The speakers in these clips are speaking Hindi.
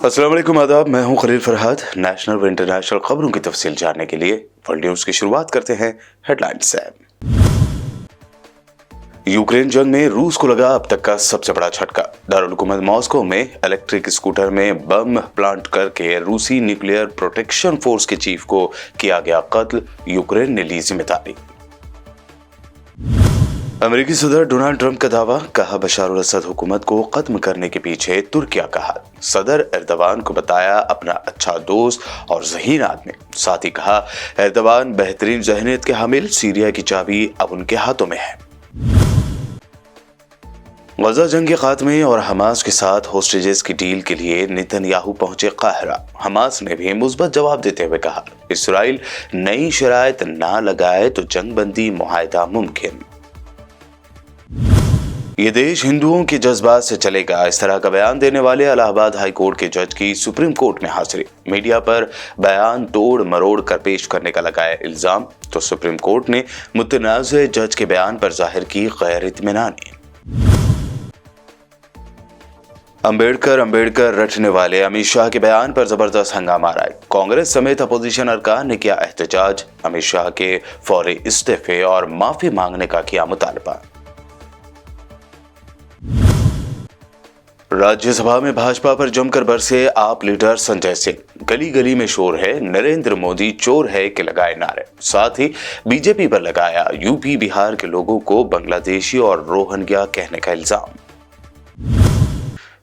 अस्सलाम वालेकुम आदाब, मैं हूं खलील फरहाद। नेशनल व इंटरनेशनल खबरों की तफसील जानने के लिए वर्ल्ड न्यूज की शुरुआत करते हैं हेडलाइंस से। यूक्रेन जंग में रूस को लगा अब तक का सबसे बड़ा झटका। दारुल हुकूमत मॉस्को में इलेक्ट्रिक स्कूटर में बम प्लांट करके रूसी न्यूक्लियर प्रोटेक्शन फोर्स के चीफ को किया गया कत्ल, यूक्रेन ने ली जिम्मेदारी। अमेरिकी सदर डोनाल्ड ट्रंप का दावा, कहा बशार अल असद हुकूमत को खत्म करने के पीछे तुर्किया का हाथ। सदर एर्दोगान को बताया अपना अच्छा दोस्त और ज़हीन आदमी। साथ ही कहा एर्दोगान बेहतरीन ज़हनियत के हामिल, सीरिया की चाबी अब उनके हाथों में है। गजा जंग के खात्मे और हमास के साथ होस्टेजेस की डील के लिए नेतन्याहू पहुंचे काहिरा। हमास ने भी मुस्बत जवाब देते हुए कहा इसराइल नई शराइत ना लगाए तो जंगबंदी मुआहदा मुमकिन। ये देश हिंदुओं के जज्बात से चलेगा, इस तरह का बयान देने वाले इलाहाबाद हाई कोर्ट के जज की सुप्रीम कोर्ट में हाजिरी। मीडिया पर बयान तोड़ मरोड़ कर पेश करने का लगाया इल्जाम, तो सुप्रीम कोर्ट ने मुतनाज़ जज के बयान पर जाहिर की गैर इत्मीनानी। अंबेडकर रटने वाले अमित शाह के बयान पर जबरदस्त हंगामा आया। कांग्रेस समेत अपोजिशन अरकान ने किया एहतजाज, अमित शाह के फौरी इस्तीफे और माफी मांगने का किया मुतालबा। राज्यसभा में भाजपा पर जमकर बरसे आप लीडर संजय सिंह। गली गली में शोर है, नरेंद्र मोदी चोर है कि लगाए नारे। साथ ही बीजेपी पर लगाया यूपी बिहार के लोगों को बांग्लादेशी और रोहिंग्या कहने का इल्जाम।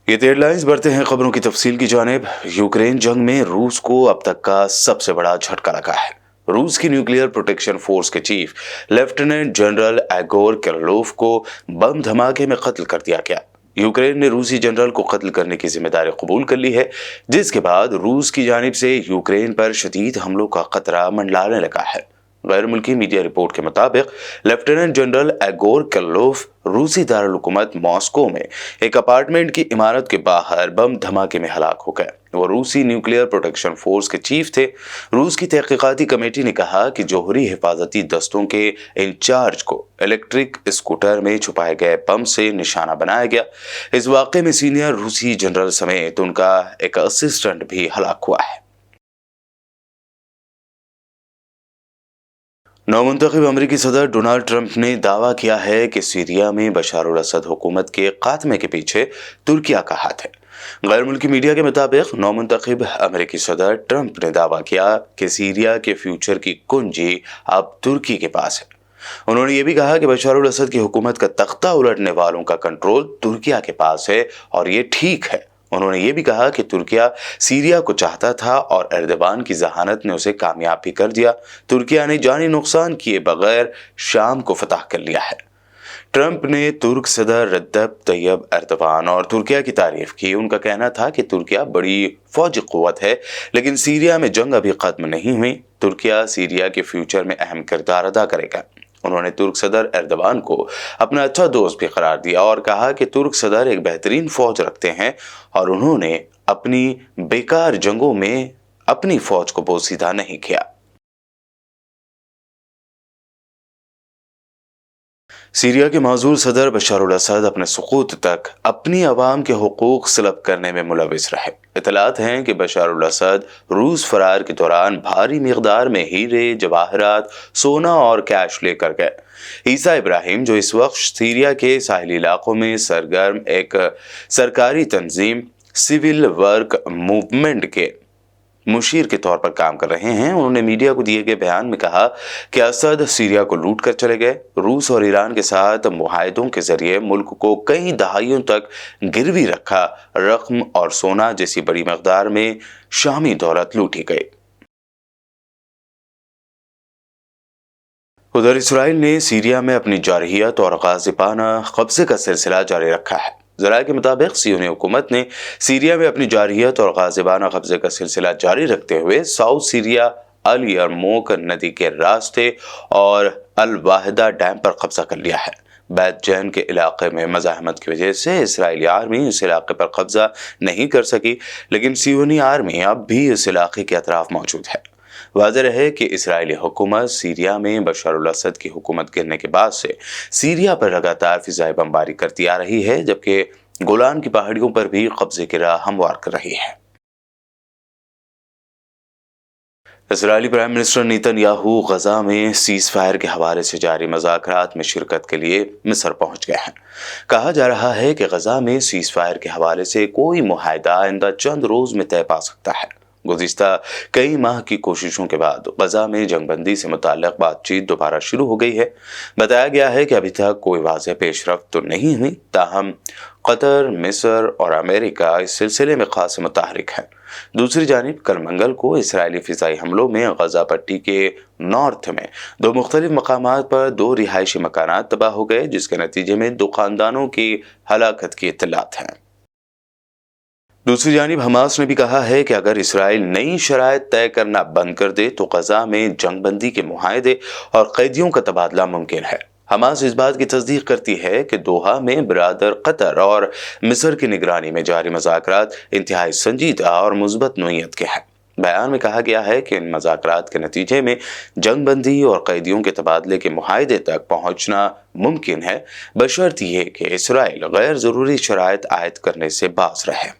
ये हेडलाइंस बढ़ते हैं खबरों की तफसील की जानिब। यूक्रेन जंग में रूस को अब तक का सबसे बड़ा झटका लगा है। रूस की न्यूक्लियर प्रोटेक्शन फोर्स के चीफ लेफ्टिनेंट जनरल एगोर किरिलोव को बम धमाके में कत्ल कर दिया गया। यूक्रेन ने रूसी जनरल को कत्ल करने की जिम्मेदारी कबूल कर ली है, जिसके बाद रूस की जानिब से यूक्रेन पर शदीद हमलों का खतरा मंडलाने लगा है। गैर मुल्की मीडिया रिपोर्ट के मुताबिक लेफ्टिनेंट जनरल एगोर किरिलोव रूसी दारुल हुकूमत मॉस्को में एक अपार्टमेंट की इमारत के बाहर बम धमाके में हलाक हो गए। वो रूसी न्यूक्लियर प्रोटेक्शन फोर्स के चीफ थे। रूस की तहकीकाती कमेटी ने कहा कि जौहरी हिफाजती दस्तों के इंचार्ज को इलेक्ट्रिक स्कूटर में छुपाए गए बम से निशाना बनाया गया। इस वाक़े में सीनियर रूसी जनरल समेत उनका एक असिस्टेंट भी हलाक हुआ है। नवमुंतखब अमेरिकी सदर डोनाल्ड ट्रंप ने दावा किया है कि सीरिया में बशार अल असद हुकूमत के खात्मे के पीछे तुर्किया का हाथ है। गैर मुल्की मीडिया के मुताबिक नवमुंतखब अमेरिकी सदर ट्रंप ने दावा किया कि सीरिया के फ्यूचर की कुंजी अब तुर्की के पास है। उन्होंने ये भी कहा कि बशार अल असद की हुकूमत का तख्ता उलटने वालों का कंट्रोल तुर्किया के पास है और ये ठीक है। उन्होंने ये भी कहा कि तुर्किया सीरिया को चाहता था और एर्दोगान की जहानत ने उसे कामयाब भी कर दिया। तुर्किया ने जानी नुकसान किए बगैर शाम को फतह कर लिया है। ट्रंप ने तुर्क सदर रजब तैयब एर्दोगान और तुर्किया की तारीफ की। उनका कहना था कि तुर्किया बड़ी फौजी कुव्वत है, लेकिन सीरिया में जंग अभी खत्म नहीं हुई। तुर्किया सीरिया के फ्यूचर में अहम किरदार अदा करेगा। उन्होंने तुर्क सदर एर्दोगान को अपना अच्छा दोस्त भी करार दिया और कहा कि तुर्क सदर एक बेहतरीन फौज रखते हैं और उन्होंने अपनी बेकार जंगों में अपनी फौज को बोसीदा नहीं किया। सीरिया के माजूर सदर बशार अल असद अपने सुकूत तक अपनी अवाम के हुकूक सलब करने में मुलविस रहे। इतलात हैं कि बशार अल असद रूस फरार के दौरान भारी मिकदार में हीरे, जवाहरात, सोना और कैश लेकर गए। ईसा इब्राहिम, जो इस वक्त सीरिया के साहिली इलाकों में सरगर्म एक सरकारी तंजीम सिविल वर्क मूवमेंट के मुशीर के तौर पर काम कर रहे हैं, उन्होंने मीडिया को दिए गए बयान में कहा कि असद सीरिया को लूट कर चले गए। रूस और ईरान के साथ मुआहदों के जरिए मुल्क को कई दहाइयों तक गिरवी रखा रकम और सोना जैसी बड़ी मकदार में शामी दौलत लूटी गई। उधर इसराइल ने सीरिया में अपनी जारहियत और गाज़िबाना कब्जे का सिलसिला जारी रखा है। ज़राए के मुताबिक सियोनी हुकूमत ने सीरिया में अपनी जारहियत और गाज़िबाना कब्जे का सिलसिला जारी रखते हुए साउथ सीरिया अल यरमूक नदी के रास्ते और अल वाहिदा डैम पर कब्जा कर लिया है। बैत जैन के इलाके में मज़ाहमत की वजह से इसराइली आर्मी इस इलाके पर कब्जा नहीं कर सकी, लेकिन सियोनी आर्मी अब भी इस इलाके के अतराफ मौजूद है। वाज़ेह रहे कि इसराइली हुकूमत सीरिया में बशार अल असद की हुकूमत गिरने के बाद से सीरिया पर लगातार फिज़ाई बमबारी करती आ रही है, जबकि गोलान की पहाड़ियों पर भी कब्जे की राह हमवार कर रही है। इजरायली प्राइम मिनिस्टर नेतन्याहू गजा में सीज फायर के हवाले से जारी मुज़ाकरात में शिरकत के लिए मिस्र पहुंच गए हैं। कहा जा रहा है कि गजा में सीज फायर के हवाले से कोई मुआहदा आइंदा चंद रोज में तय पा सकता है। गुज़िश्ता कई माह की कोशिशों के बाद गजा में जंगबंदी से मुताल्लिक बातचीत दोबारा शुरू हो गई है। बताया गया है कि अभी तक कोई वाज़ेह पेशरफ्त तो नहीं हुई, ताहम कतर, मिस्र और अमेरिका इस सिलसिले में खास मुतहरिक हैं। दूसरी जानिब कल मंगल को इसराइली फिजाई हमलों में गजा पट्टी के नॉर्थ में दो मुख्तलिफ मकामात पर दो रिहायशी मकानात तबाह हो गए, जिसके नतीजे में दो खानदानों की हलाकत की इत्तलात हैं। दूसरी जानिब हमास ने भी कहा है कि अगर इसराइल नई शराइत तय करना बंद कर दे तो गजा में जंगबंदी के मुआहदे और कैदियों का तबादला मुमकिन है। हमास इस बात की तस्दीक करती है कि दोहा में बिरादर कतर और मिस्र की निगरानी में जारी मुज़ाकरात इंतहाई संजीदा और मुस्बत नोयत के हैं। बयान में कहा गया है कि इन मुज़ाकरात के नतीजे में जंगबंदी और कैदियों के तबादले के मुआहदे तक पहुंचना मुमकिन है, बशर्त ये कि इसराइल गैर ज़रूरी शराइत आयद करने से बाज रहे।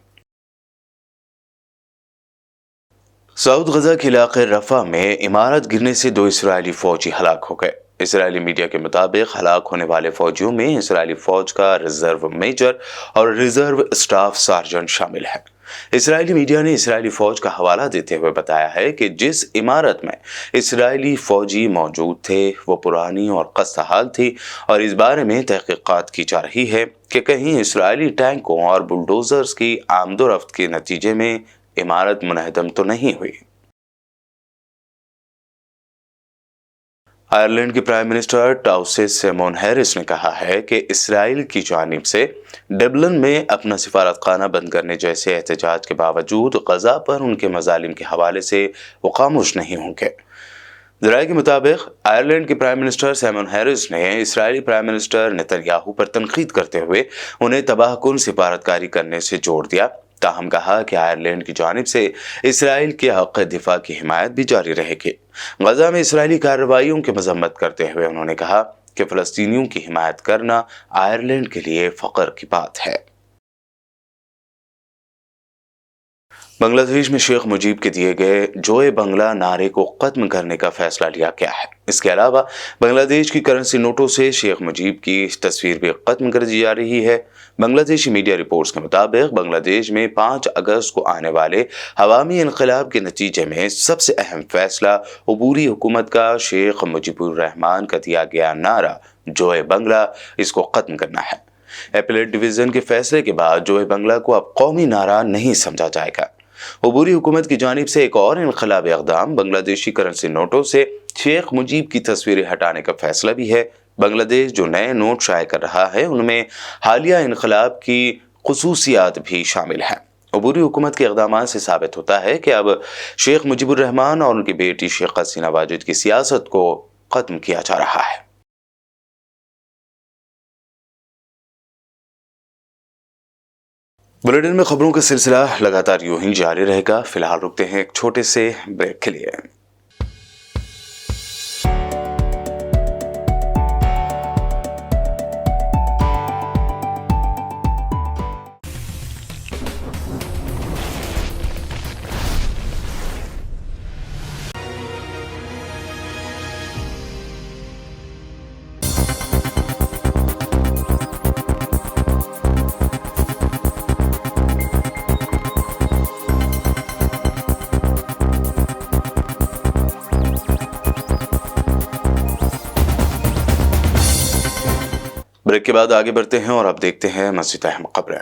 सऊद गजा के इलाके रफा में इमारत गिरने से दो इसराइली फौजी हलाक हो गए। इसराइली मीडिया के मुताबिक हलाक होने वाले फौजियों में इसराइली फौज का रिजर्व मेजर और रिजर्व स्टाफ सार्जेंट शामिल है। इसराइली मीडिया ने इसराइली फौज का हवाला देते हुए बताया है कि जिस इमारत में इसराइली फौजी मौजूद थे वो पुरानी और खस्ताहाल थी और इस बारे में तहकीकात की जा रही है कि कहीं इसराइली टैंकों और बुलडोजर्स की आमदोरफ्त के नतीजे में इमारत मुनहदम तो नहीं हुई। आयरलैंड के प्राइम मिनिस्टर टाउसिस सिमोन हैरिस ने कहा है कि इसराइल की जानिब से डबलिन में अपना सिफारतखाना बंद करने जैसे एहतजाज के बावजूद गजा पर उनके मजालिम के हवाले से वो खामोश नहीं होंगे। ज़राए के मुताबिक आयरलैंड के प्राइम मिनिस्टर सिमोन हैरिस ने इसराइली प्राइम मिनिस्टर नेतन्याहू पर तनकीद करते हुए उन्हें तबाहकुन सिफारतकारी करने से जोड़ दिया, ताहम कहा कि आयरलैंड की जानिब से इसराइल के हक़ दिफा की हिमायत भी जारी रहेगी। गजा में इसराइली कार्रवाइयों की मजम्मत करते हुए उन्होंने कहा कि फ़लस्तीनियों की हिमायत करना आयरलैंड के लिए फ़ख्र की बात है। बांग्लादेश में शेख मुजीब के दिए गए जोए बंगला नारे को खत्म करने का फैसला लिया गया है। इसके अलावा बांग्लादेश की करेंसी नोटों से शेख मुजीब की तस्वीर भी खत्म कर दी जा रही है। बांग्लादेशी मीडिया रिपोर्ट्स के मुताबिक बांग्लादेश में 5 अगस्त को आने वाले अवामी इनकलाब के नतीजे में सबसे अहम फैसला अबूरी हुकूमत का शेख मुजीबुर रहमान का दिया गया नारा जोए बंगला, इसको खत्म करना है। एपीलेट डिवीजन के फैसले के बाद जोए बंगला को अब कौमी नारा नहीं समझा जाएगा। अबूरी हुकूमत की जानिब से एक और इनकलाबी इक़दाम बांग्लादेशी करेंसी नोटों से शेख मुजीब की तस्वीरें हटाने का फैसला भी है। बांग्लादेश जो नए नोट शाये कर रहा है उनमें हालिया इनकलाब की खुसूसियात भी शामिल हैं। अबूरी हुकूमत के इक़दाम से साबित होता है कि अब शेख मुजीबुर रहमान और उनकी बेटी शेख हसीना वाजिद की सियासत को खत्म किया जा रहा है। बुलेटिन में खबरों का सिलसिला लगातार यूं ही जारी रहेगा। फिलहाल रुकते हैं एक छोटे से ब्रेक के लिए। ब्रेक के बाद आगे बढ़ते हैं और अब देखते हैं मज़ीद अहम खबरें।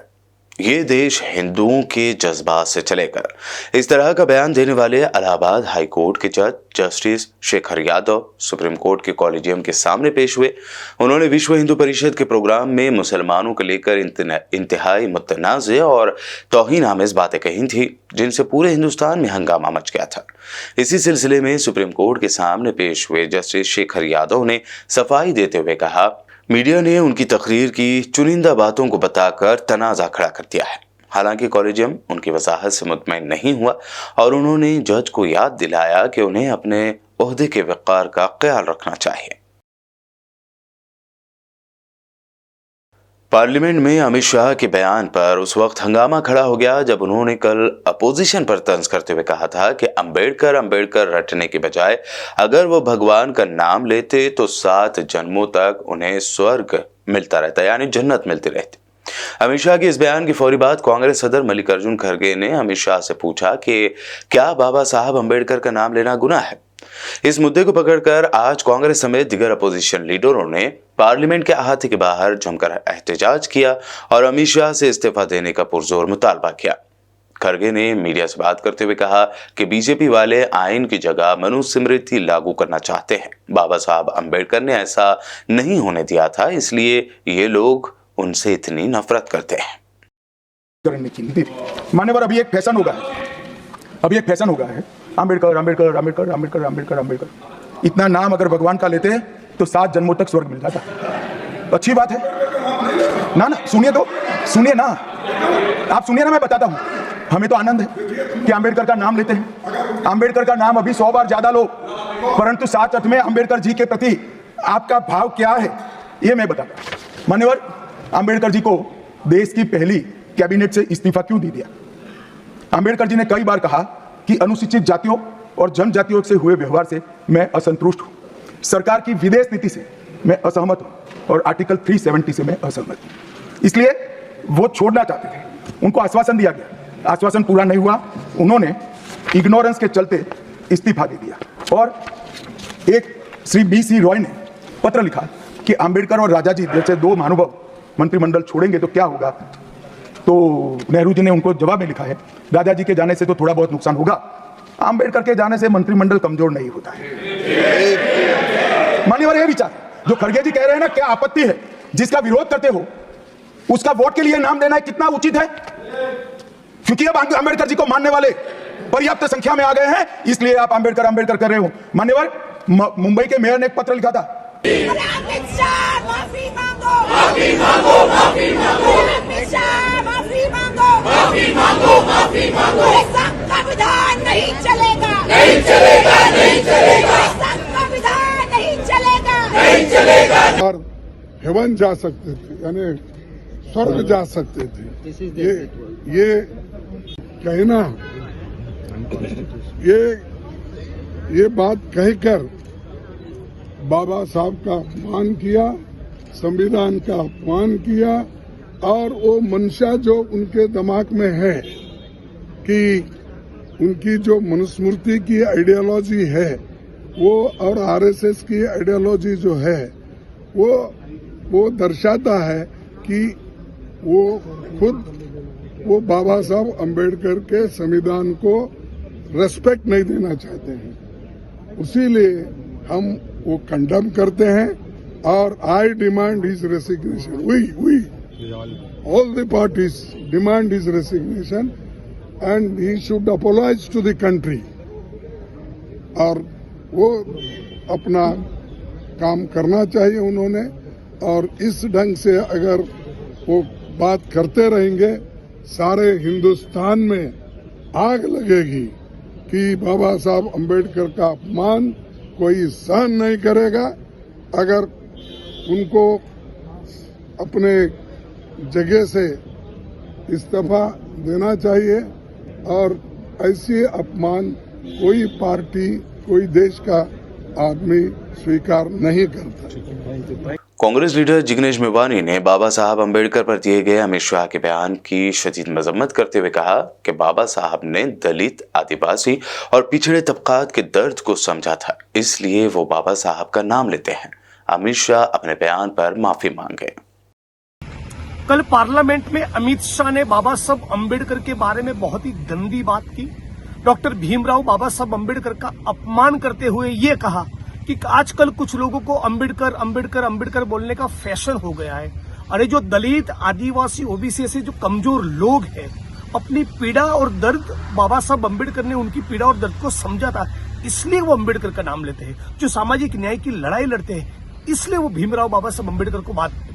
ये देश हिंदुओं के जज्बात से चलेकर इस तरह का बयान देने वाले इलाहाबाद हाई कोर्ट के जज justice Shekhar Yadav supreme court के कॉलेजियम के सामने पेश हुए। उन्होंने विश्व हिंदू परिषद के प्रोग्राम में मुसलमानों को लेकर इंतहाई मुतनाज़ और तौहीन आमेज बातें कही थी, जिनसे पूरे हिंदुस्तान में हंगामा मच गया था। इसी सिलसिले में सुप्रीम कोर्ट के सामने पेश हुए जस्टिस शेखर यादव ने सफाई देते हुए कहा, मीडिया ने उनकी तकरीर की चुनिंदा बातों को बताकर तनाज़ा खड़ा कर दिया है। हालांकि कॉलेजियम उनकी वजाहत से मुतमईन नहीं हुआ और उन्होंने जज को याद दिलाया कि उन्हें अपने ओहदे के वक़ार का ख्याल रखना चाहिए। पार्लियामेंट में अमित शाह के बयान पर उस वक्त हंगामा खड़ा हो गया जब उन्होंने कल अपोजिशन पर तंज करते हुए कहा था कि अंबेडकर रटने के बजाय अगर वो भगवान का नाम लेते तो 7 जन्मों तक उन्हें स्वर्ग मिलता रहता, यानी जन्नत मिलती रहती। अमित शाह के इस बयान की फौरी बाद कांग्रेस सदर मल्लिकार्जुन खड़गे ने अमित शाह से पूछा कि क्या बाबा साहब अंबेडकर का नाम लेना गुनाह है। इस मुद्दे को पकड़कर आज कांग्रेस समेत दिगर अपोजिशन लीडरों ने पार्लियामेंट के अहाते के बाहर जमकर एहतजाज किया और अमित शाह से इस्तीफा देने का पुरजोर मुतालबा किया। खड़गे ने मीडिया से बात करते हुए कहा कि बीजेपी वाले आइन की जगह मनुस्मृति लागू करना चाहते हैं। बाबा साहब अंबेडकर ने ऐसा नहीं होने दिया था, इसलिए ये लोग उनसे इतनी नफरत करते हैं। मान्यवर, अभी एक फैशन हो गया है अंबेडकर अंबेडकर अंबेडकर अंबेडकर अंबेडकर अंबेडकर। इतना नाम अगर भगवान का लेते हैं तो 7 जन्मों तक स्वर्ग मिल जाता। अच्छी बात है ना। सुनिए ना, आप सुनिए ना, मैं बताता हूं। हमें तो आनंद है कि अंबेडकर का नाम लेते हैं। अंबेडकर का नाम अभी 100 बार ज्यादा लो, परंतु 7 अर्थ में अंबेडकर जी के प्रति आपका भाव क्या है ये मैं बताता हूं। मान्यवर, अंबेडकर जी को देश की पहली कैबिनेट से इस्तीफा क्यों दे दिया? अंबेडकर जी ने कई बार कहा कि अनुसूचित जातियों और जनजातियों से हुए व्यवहार से मैं असंतुष्ट हूं, सरकार की विदेश नीति से मैं असहमत हूं और आर्टिकल 370 से मैं असहमत हूं। इसलिए वो छोड़ना चाहते थे। उनको आश्वासन दिया गया, आश्वासन पूरा नहीं हुआ। उन्होंने इग्नोरेंस के चलते इस्तीफा दे दिया और एक श्री BC रॉय ने पत्र लिखा कि अंबेडकर और राजा जी जैसे 2 महानुभाव मंत्रिमंडल छोड़ेंगे तो क्या होगा। तो नेहरू जी ने उनको जवाब में लिखा है, राजा जी के जाने से तो थोड़ा बहुत नुकसान होगा, अंबेडकर के जाने से मंत्रिमंडल कमजोर नहीं होता है। मान्यवर, ये विचार जो खड़गे जी कह रहे हैं ना, क्या आपत्ति है? जिसका विरोध करते हो उसका वोट के लिए नाम देना कितना उचित है? क्योंकि अब अंबेडकर जी को मानने वाले पर्याप्त संख्या में आ गए हैं, इसलिए आप अंबेडकर अंबेडकर कर रहे हो। मान्यवर, मुंबई के मेयर ने एक पत्र लिखा था, माफी मांगो, माफी मांगो, माफी मांगो, माफी मांगो, माफी मांगो, माफी मांगो। संविधान नहीं चलेगा, नहीं चलेगा, नहीं चलेगा। संविधान नहीं चलेगा, नहीं चलेगा। और हेवन जा सकते थे, यानी स्वर्ग जा सकते थे। ये कहना, ये बात कहकर बाबा साहब का अपमान किया, संविधान का अपमान किया और वो मंशा जो उनके दिमाग में है कि उनकी जो मनुस्मृति की आइडियोलॉजी है वो और आरएसएस की आइडियोलॉजी जो है वो दर्शाता है कि वो खुद वो बाबा साहब अंबेडकर के संविधान को रेस्पेक्ट नहीं देना चाहते हैं। इसीलिए हम वो कंडेम करते हैं और I demand his resignation. We all the parties demand his resignation and he should apologize to the country। और वो अपना काम करना चाहिए उन्होंने, और इस ढंग से अगर वो बात करते रहेंगे सारे हिंदुस्तान में आग लगेगी कि बाबा साहब अंबेडकर का अपमान कोई सहन नहीं करेगा। अगर उनको अपने जगह से इस्तीफा देना चाहिए और ऐसे अपमान कोई पार्टी, कोई देश का आदमी स्वीकार नहीं करता। कांग्रेस लीडर जिग्नेश मेवानी ने बाबा साहब अंबेडकर पर दिए गए अमित शाह के बयान की शदीद मजम्मत करते हुए कहा कि बाबा साहब ने दलित, आदिवासी और पिछड़े तबकात के दर्द को समझा था, इसलिए वो बाबा साहब का नाम लेते हैं। अमित शाह अपने बयान पर माफी मांगे। कल पार्लियामेंट में अमित शाह ने बाबा साहब अंबेडकर के बारे में बहुत ही गंदी बात की। डॉक्टर भीमराव बाबा साहब अंबेडकर का अपमान करते हुए ये कहा कि आजकल कुछ लोगों को अंबेडकर अंबेडकर अंबेडकर बोलने का फैशन हो गया है। अरे जो दलित, आदिवासी, ओबीसी से जो कमजोर लोग हैं, अपनी पीड़ा और दर्द बाबा साहब अंबेडकर ने उनकी पीड़ा और दर्द को समझा था, इसलिए वो अंबेडकर का नाम लेते हैं। जो सामाजिक न्याय की लड़ाई लड़ते हैं, इसलिए वो भीमराव बाबा साहब अंबेडकर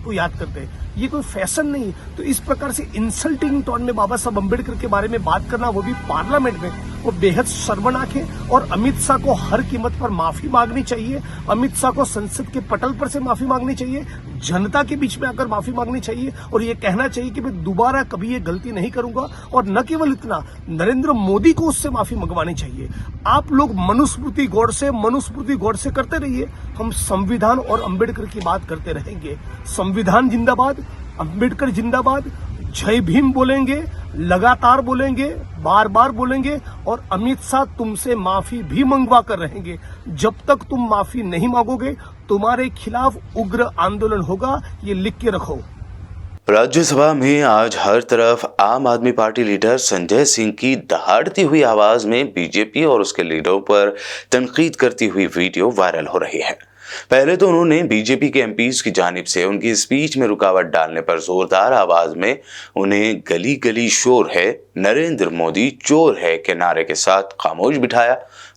को याद करते हैं। ये कोई फैशन नहीं। तो इस प्रकार से इंसल्टिंग टोन में बाबा साहब अम्बेडकर के बारे में बात करना, वो भी पार्लियामेंट में, वो बेहद शर्मनाक है। और अमित शाह को हर कीमत पर माफी मांगनी चाहिए। अमित शाह को संसद के पटल पर से माफी मांगनी चाहिए, जनता के बीच में आकर माफी मांगनी चाहिए और ये कहना चाहिए कि मैं दोबारा कभी ये गलती नहीं करूंगा। और न केवल इतना, नरेंद्र मोदी को उससे माफी मंगवानी चाहिए। आप लोग मनुस्मृति गौड़ से करते रहिए, हम संविधान और अंबेडकर की बात करते रहेंगे। संविधान जिंदाबाद, अंबेडकर जिंदाबाद, जय भीम बोलेंगे, लगातार बोलेंगे, बार बार बोलेंगे। और अमित शाह तुमसे माफी भी मंगवा कर रहेंगे। जब तक तुम माफी नहीं मांगोगे, तुम्हारे खिलाफ उग्र आंदोलन होगा, ये लिख के रखो। राज्यसभा में आज हर तरफ आम आदमी पार्टी लीडर संजय सिंह की दहाड़ती हुई आवाज में बीजेपी और उसके लीडरों पर तनकीद करती हुई वीडियो वायरल हो रही है। पहले तो उन्होंने बीजेपी के एमपीज की जानिब से उनकी स्पीच में रुकावट डालने पर जोरदार आवाज में उन्हें गली गली शोर है, नरेंद्र मोदी चोर है के नारे के साथ खामोश बिठाया।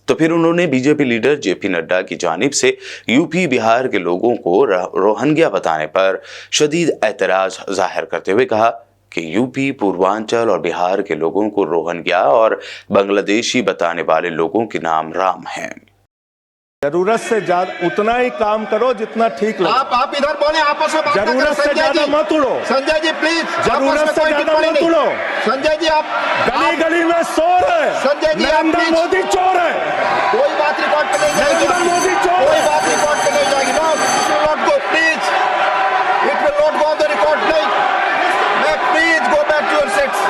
तो फिर उन्होंने बीजेपी लीडर जेपी नड्डा की जानिब से यूपी बिहार के लोगों को रोहंग्या बताने पर शदीद एतराज जाहिर करते हुए कहा कि यूपी, पूर्वांचल और बिहार के लोगों को रोहंग्या और बांग्लादेशी बताने वाले लोगों के नाम राम हैं। जरूरत से ज्यादा उतना ही काम करो जितना ठीक लगे। आप इधर बोले, आपस में बात जरूरत से ज्यादा मत उड़ो। संजय जी प्लीज, जरूरत से ज्यादा मत उड़ो। संजय जी आप गली गली में शोर है, संजय जी नरेंद्र मोदी चोर है। कोई बात रिकॉर्ड पे नहीं जाएगी, नरेंद्र मोदी चोर है। कोई बात रिकॉर्ड पे नहीं जाएगी। No, it will not go, please, it will not go on the record. नहीं, मैं please go back to your seats.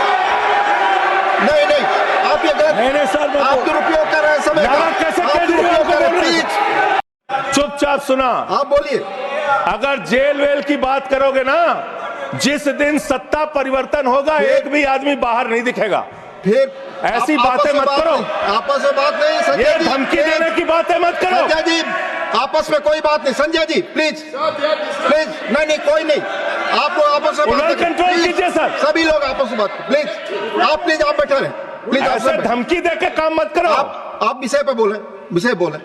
नहीं, आप ये नहीं सर, आप दुरुपयोग कर रहे हैं समय का। कैसे प्लीज चुपचाप सुना। आप बोलिए। अगर जेल वेल की बात करोगे ना, जिस दिन सत्ता परिवर्तन होगा एक भी आदमी बाहर नहीं दिखेगा। फिर ऐसी बातें मत करो, आपस में बात नहीं। संजय ये जी धमकी देने की बातें मत करो। संजय जी आपस में कोई बात नहीं। संजय जी प्लीज प्लीज, नहीं कोई नहीं, आप लोग आपस में बात कंट्रोल कीजिए सर। सभी लोग आपस में बात प्लीज। आप प्लीज आप बैठे रहे प्लीज। ऐसे धमकी देके काम मत करो। आप विषय पे बोले, विषय बोले।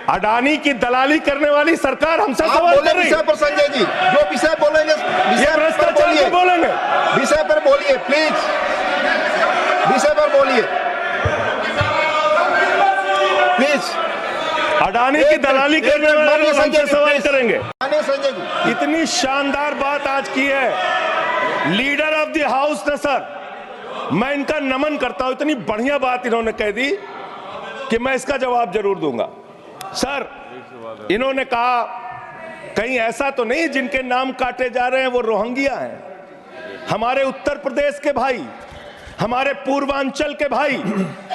अडानी की दलाली करने वाली सरकार हमसे सवाल कर रही है। विषय पर संजय जी जो विषय बोलेंगे, ये भ्रष्टाचार पे बोलेंगे। विषय पर बोलिए प्लीज, विषय पर बोलिए प्लीज। अडानी की दलाली करने वाले लोग हमसे सवाल करेंगे। संजय जी इतनी शानदार बात आज की है लीडर ऑफ द हाउस ने सर, मैं इनका नमन करता हूं। इतनी बढ़िया बात इन्होंने कह दी कि मैं इसका जवाब जरूर दूंगा। सर, इन्होंने कहा कहीं ऐसा तो नहीं जिनके नाम काटे जा रहे हैं वो रोहंग्या हैं। हमारे उत्तर प्रदेश के भाई, हमारे पूर्वांचल के भाई,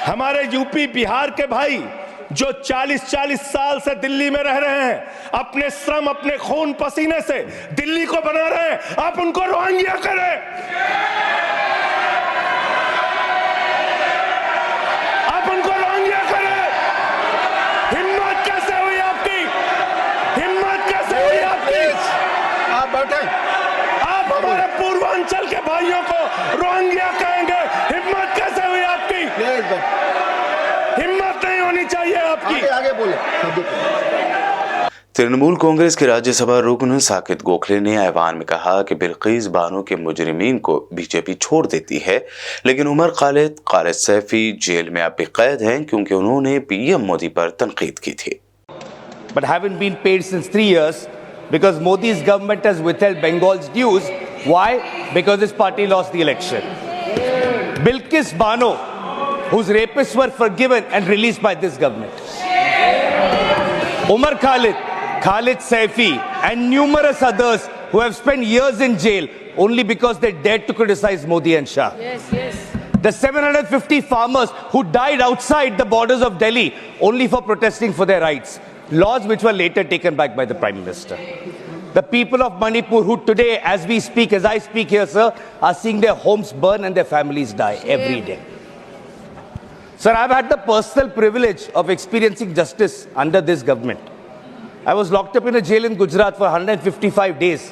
हमारे यूपी बिहार के भाई जो 40-40 साल से दिल्ली में रह रहे हैं, अपने श्रम, अपने खून पसीने से दिल्ली को बना रहे हैं, आप उनको रोहंग्या करें। आप उनको रोहंग्या करें। हिम्मत कैसे हुई आपकी? हिम्मत कैसे हुई आपकी? आप बैठे। आप हमारे पूर्वांचल के भाइयों को रोहंग्या कहेंगे? हिम्मत कैसे हुई आपकी? हिम्मत नहीं होनी चाहिए आपकी। आगे बोले। तृणमूल कांग्रेस के राज्यसभा रुकन साकिब गोखले ने ऐवान में कहा कि बिल्किस बानो के मुजरिमीन को बीजेपी छोड़ देती है, लेकिन उमर खालिद सैफी जेल में अब भी कैद हैं क्योंकि उन्होंने पीएम मोदी पर तनकीद की थी। But haven't been paid since 3 years because Modi's government has withheld Bengal's dues. Why? Because his party lost the election. Bilkis Bano, whose rapists were forgiven and released by this government. Umar Khalid Saifi, and numerous others who have spent years in jail only because they dared to criticize Modi and Shah. Yes. The 750 farmers who died outside the borders of Delhi only for protesting for their rights. Laws which were later taken back by the Prime Minister. The people of Manipur who today, as we speak, as I speak here, sir, are seeing their homes burn and their families die every day. Sir, I've had the personal privilege of experiencing justice under this government. I was locked up in a jail in Gujarat for 155 days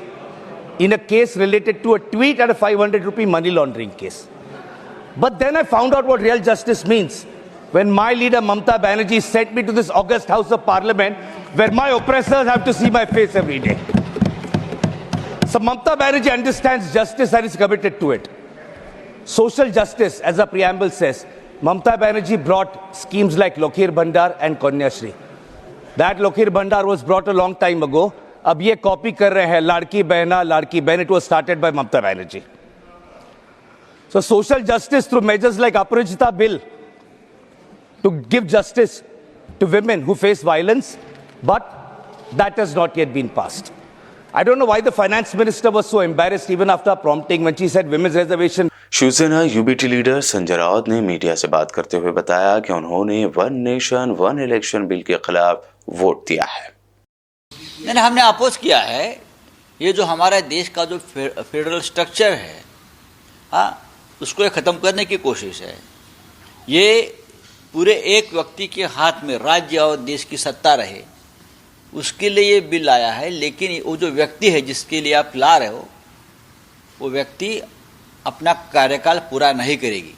in a case related to a tweet and a 500 rupee money laundering case. But then I found out what real justice means when my leader Mamta Banerjee sent me to this august House of Parliament where my oppressors have to see my face every day. So Mamata Banerjee understands justice and is committed to it. Social justice, as the preamble says, Mamata Banerjee brought schemes like Lokhir Bhandar and Kanyashri. That Lokhir Bhandar was brought a long time ago. अब ये कॉपी कर रहे हैं लाड़की बहना लाड़की बहन. It was started by Mamata Banerjee. So social justice through measures like Aparajita Bill to give justice to women who face violence, but that has not yet been passed. I don't know why the finance minister was so embarrassed even after prompting when she said women's reservation. Shiv Sena UBT leader Sanjay Raut ने मीडिया से बात करते हुए बताया कि उन्होंने one nation one election bill के खिलाफ वोट दिया है। नहीं, हमने अपोज किया है। ये जो हमारे देश का जो फेडरल स्ट्रक्चर है, हाँ, उसको ये ख़त्म करने की कोशिश है। ये पूरे एक व्यक्ति के हाथ में राज्य और देश की सत्ता रहे, उसके लिए ये बिल आया है। लेकिन वो जो व्यक्ति है जिसके लिए आप ला रहे हो, वो व्यक्ति अपना कार्यकाल पूरा नहीं करेगी,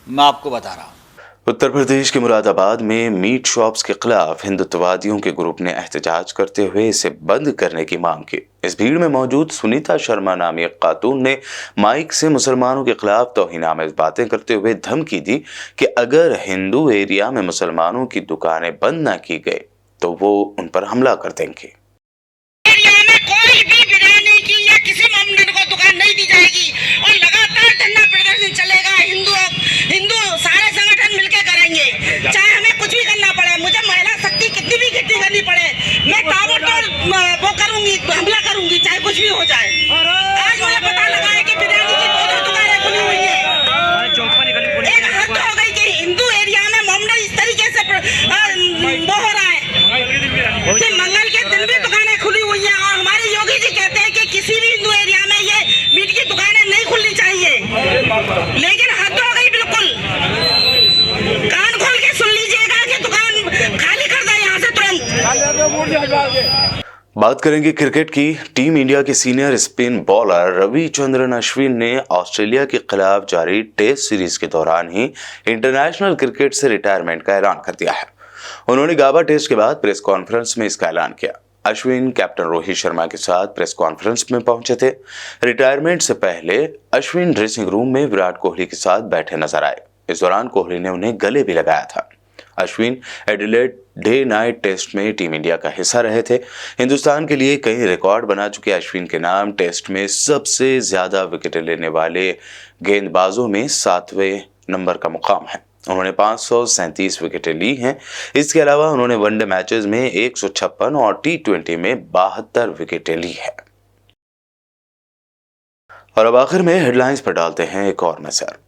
मैं आपको बता रहा हूँ। उत्तर प्रदेश के मुरादाबाद में मीट शॉप्स के खिलाफ हिंदुत्ववादियों के ग्रुप ने एहतजाज करते हुए इसे बंद करने की मांग की। इस भीड़ में मौजूद सुनीता शर्मा नामी एक खातून ने माइक से मुसलमानों के खिलाफ तौहीनामेज बातें करते हुए धमकी दी कि अगर हिंदू एरिया में मुसलमानों की दुकानें बंद न की गई तो वो उन पर हमला कर देंगे। एरिया में कोई भी बिरयानी की या किसी मोमडन को दुकान नहीं दी जाएगी और लगातार धरना प्रदर्शन चलेगा। हिंदू सारे संगठन मिलकर करेंगे, चाहे हमें कुछ भी करना पड़े, मुझे महिला शक्ति कितनी भी इकट्ठी करनी पड़े, मैं ताबड़तोड़ वो करूंगी, हमला करूंगी, चाहे कुछ भी हो जाए। आज मुझे पता लगा है कि बिरयानी की 2 दुकानें खुली हुई है। एक हद हो गई कि हिंदू एरिया में मोमडन इस तरीके से वो हो रहा है कि मंगल के दिन भी दुकानें खुली हुई हैं और हमारे योगी जी कहते हैं कि किसी भी हिंदू एरिया में ये मीट की दुकानें नहीं खुलनी चाहिए। लेकिन हद हो गई बिल्कुल। कान खोल के सुन लीजिएगा कि दुकान खाली कर दे यहाँ से तुरंत। बात करेंगे क्रिकेट की। टीम इंडिया के senior spin bowler Ravichandran Ashwin ने ऑस्ट्रेलिया के खिलाफ जारी टेस्ट सीरीज के दौरान ही इंटरनेशनल क्रिकेट से रिटायरमेंट का ऐलान कर दिया है। उन्होंने गाबा टेस्ट के बाद प्रेस कॉन्फ्रेंस में इसका ऐलान किया। अश्विन कैप्टन रोहित शर्मा के साथ प्रेस कॉन्फ्रेंस में पहुंचे थे। रिटायरमेंट से पहले अश्विन ड्रेसिंग रूम में विराट कोहली के साथ बैठे नजर आए। इस दौरान कोहली ने उन्हें गले भी लगाया था। Ashwin Adelaide day night test में टीम इंडिया का हिस्सा रहे थे। हिंदुस्तान के लिए कई रिकॉर्ड बना चुके अश्विन के नाम टेस्ट में सबसे ज्यादा विकेट लेने वाले गेंदबाजों में 7वें नंबर का मुकाम है। उन्होंने 537 विकेटें ली हैं। इसके अलावा उन्होंने वनडे मैचेस में 156 और T20 में 72 विकेटें ली है। और अब आखिर में हेडलाइंस पर डालते हैं एक और नजर।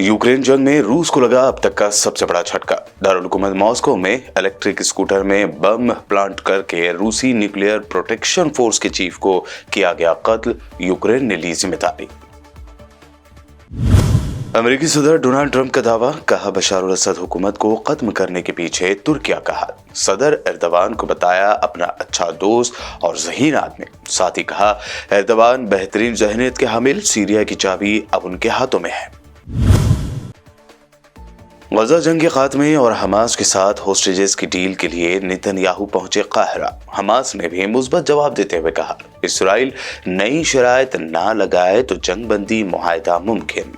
यूक्रेन जंग में रूस को लगा अब तक का सबसे बड़ा झटका। दारुल हुकूमत मॉस्को में इलेक्ट्रिक स्कूटर में बम प्लांट करके रूसी न्यूक्लियर प्रोटेक्शन फोर्स के चीफ को किया गया कत्ल, यूक्रेन ने ली जिम्मेदारी। अमेरिकी सदर डोनाल्ड ट्रंप का दावा, कहा बशार अल असद हुकूमत को खत्म करने के पीछे तुर्किया का हाथ। सदर एर्दवान को बताया अपना अच्छा दोस्त और ज़हीन आदमी। साथ ही कहा एर्दवान बेहतरीन ज़हनियत के हामिल, सीरिया की चाबी अब उनके हाथों में है। गजा जंग के खात्मे और हमास के साथ होस्टेजेस की डील के लिए नेतन्याहू पहुंचे काहिरा। हमास ने भी मुस्बत जवाब देते हुए कहा इसराइल नई शराइत ना लगाए तो जंगबंदी मुआहदा मुमकिन।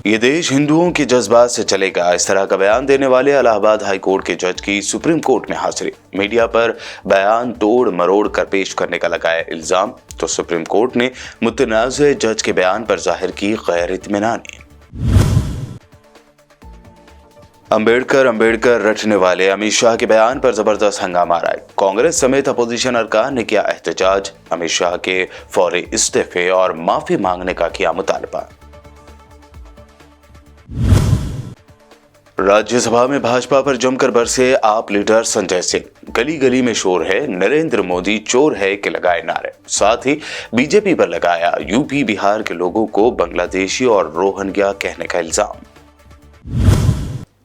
ये देश हिंदुओं के जज्बात से चलेगा, इस तरह का बयान देने वाले इलाहाबाद हाई कोर्ट के जज की सुप्रीम कोर्ट में हाजिरी। मीडिया पर बयान तोड़ मरोड़ कर पेश करने का लगाया इल्जाम, तो सुप्रीम कोर्ट ने मुतनाज़ जज के बयान पर जाहिर की गैर इत्मीनानी। अंबेडकर रटने वाले अमित शाह के बयान पर जबरदस्त हंगामा आया। कांग्रेस समेत अपोजिशन अरकान ने किया एहतजाज, अमित शाह के फौरी इस्तीफे और माफी मांगने का किया मुतालबा। राज्यसभा में भाजपा पर जमकर बरसे आप लीडर संजय सिंह। गली गली में शोर है, नरेंद्र मोदी चोर है के लगाए नारे। साथ ही बीजेपी पर लगाया यूपी बिहार के लोगों को बांग्लादेशी और रोहिंग्या कहने का इल्जाम।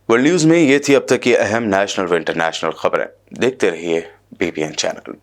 वर्ल्ड न्यूज में ये थी अब तक की अहम नेशनल व इंटरनेशनल खबरें। देखते रहिए BPN चैनल।